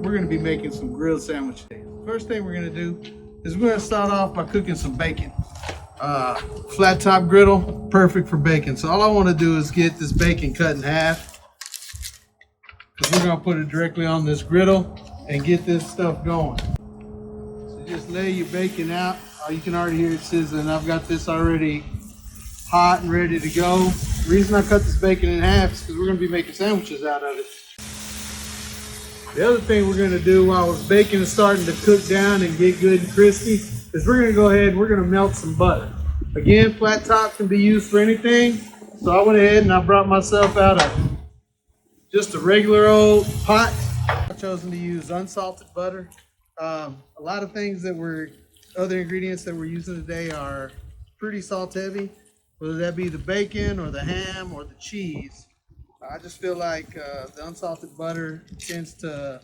We're going to be making some grilled sandwiches. First thing we're going to do is we're going to start off by cooking some bacon. Flat top griddle, perfect for bacon. So all I want to do is get this bacon cut in half, because we're going to put it directly on this griddle and get this stuff going. So just lay your bacon out. Oh, you can already hear it sizzling. I've got this already hot and ready to go. The reason I cut this bacon in half is because we're going to be making sandwiches out of it. The other thing we're going to do while this bacon is starting to cook down and get good and crispy is we're going to go ahead and we're going to melt some butter. Again, flat top can be used for anything. So I went ahead and I brought myself out just a regular old pot. I've chosen to use unsalted butter. A lot of things other ingredients that we're using today are pretty salt heavy, whether that be the bacon or the ham or the cheese. I just feel like the unsalted butter tends to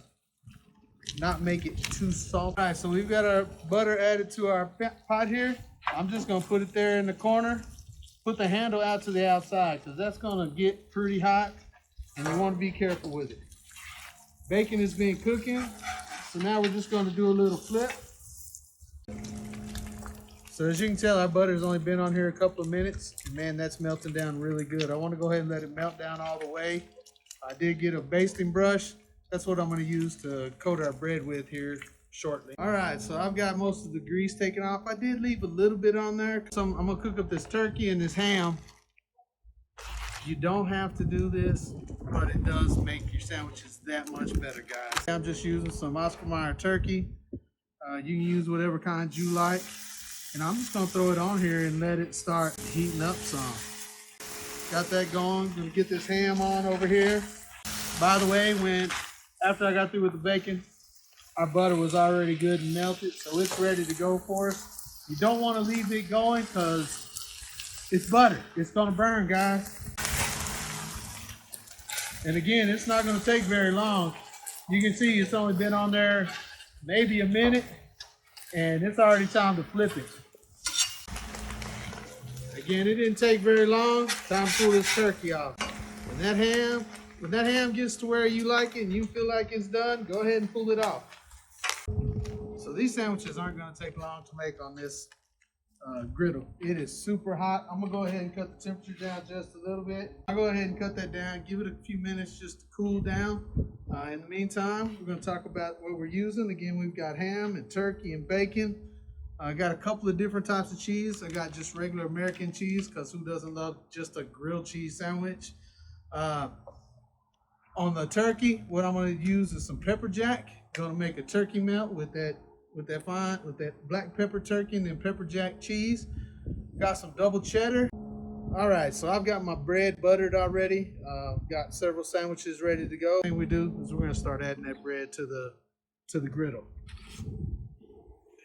not make it too salty. All right, so we've got our butter added to our pot here. I'm just gonna put it there in the corner. Put the handle out to the outside, because that's gonna get pretty hot and you wanna be careful with it. Bacon has been cooking, so now we're just gonna do a little flip. So as you can tell, our butter's only been on here a couple of minutes. Man, that's melting down really good. I want to go ahead and let it melt down all the way. I did get a basting brush. That's what I'm going to use to coat our bread with here shortly. All right, so I've got most of the grease taken off. I did leave a little bit on there. So I'm going to cook up this turkey and this ham. You don't have to do this, but it does make your sandwiches that much better, guys. I'm just using some Oscar Mayer turkey. You can use whatever kind you like. And I'm just gonna throw it on here and let it start heating up some. Got that going. Gonna get this ham on over here. By the way, after I got through with the bacon, our butter was already good and melted, so it's ready to go for us. You don't want to leave it going because it's butter. It's gonna burn, guys. And again, it's not gonna take very long. You can see it's only been on there maybe a minute, and it's already time to flip it. Again, it didn't take very long. Time to pull this turkey off. When that ham gets to where you like it and you feel like it's done, go ahead and pull it off. So these sandwiches aren't going to take long to make on this griddle. It is super hot. I'm going to go ahead and cut the temperature down just a little bit. I'll go ahead and cut that down. Give it a few minutes just to cool down. In the meantime, we're going to talk about what we're using. Again, we've got ham and turkey and bacon. I got a couple of different types of cheese. I got just regular American cheese, because who doesn't love just a grilled cheese sandwich? On the turkey, what I'm going to use is some pepper jack. Going to make a turkey melt with that black pepper turkey and then pepper jack cheese. Got some double cheddar. All right, so I've got my bread buttered already. Got several sandwiches ready to go. The thing we do is we're going to start adding that bread to the griddle.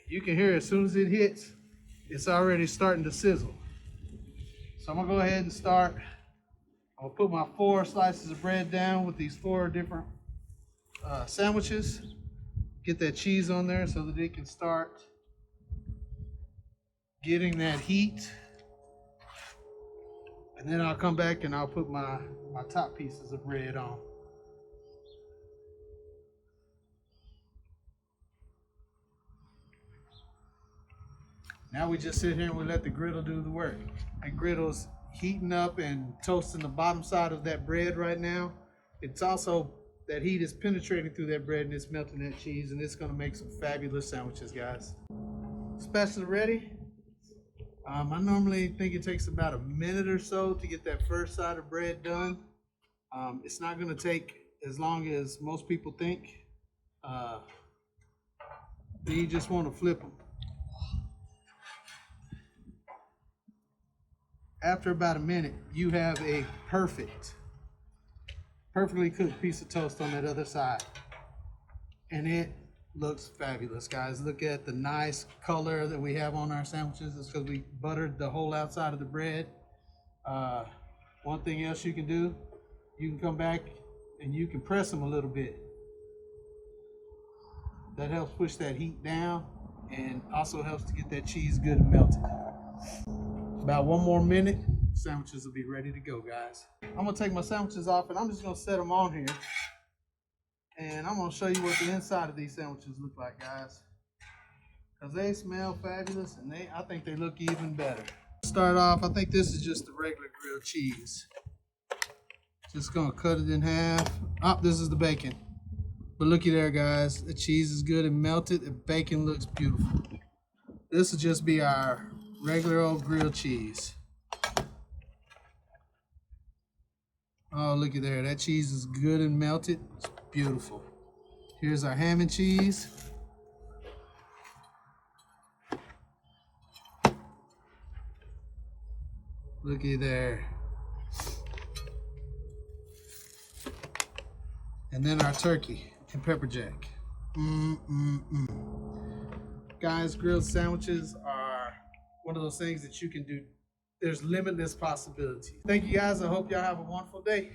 You can hear as soon as it hits, it's already starting to sizzle. So I'm gonna go ahead and start. I'll put my 4 slices of bread down with these 4 different sandwiches. Get that cheese on there so that it can start getting that heat. And then I'll come back and I'll put my top pieces of bread on. Now we just sit here and we let the griddle do the work. That griddle's heating up and toasting the bottom side of that bread right now. It's also, that heat is penetrating through that bread and it's melting that cheese, and it's gonna make some fabulous sandwiches, guys. Spatula ready. I normally think it takes about a minute or so to get that first side of bread done. It's not gonna take as long as most people think. You just wanna flip them. After about a minute, you have a perfectly cooked piece of toast on that other side. And it looks fabulous, guys. Look at the nice color that we have on our sandwiches. It's because we buttered the whole outside of the bread. One thing else you can do, you can come back and you can press them a little bit. That helps push that heat down and also helps to get that cheese good and melted. About 1 more minute, sandwiches will be ready to go, guys. I'm gonna take my sandwiches off and I'm just gonna set them on here. And I'm gonna show you what the inside of these sandwiches look like, guys. Cause they smell fabulous and I think they look even better. Start off, I think this is just the regular grilled cheese. Just gonna cut it in half. Oh, this is the bacon. But looky there, guys. The cheese is good and melted. The bacon looks beautiful. This will just be our regular old grilled cheese. Oh, looky there. That cheese is good and melted. It's beautiful. Here's our ham and cheese. Looky there. And then our turkey and pepper jack. Guys, grilled sandwiches are one of those things that you can do. There's limitless possibility. Thank you, guys. I hope y'all have a wonderful day.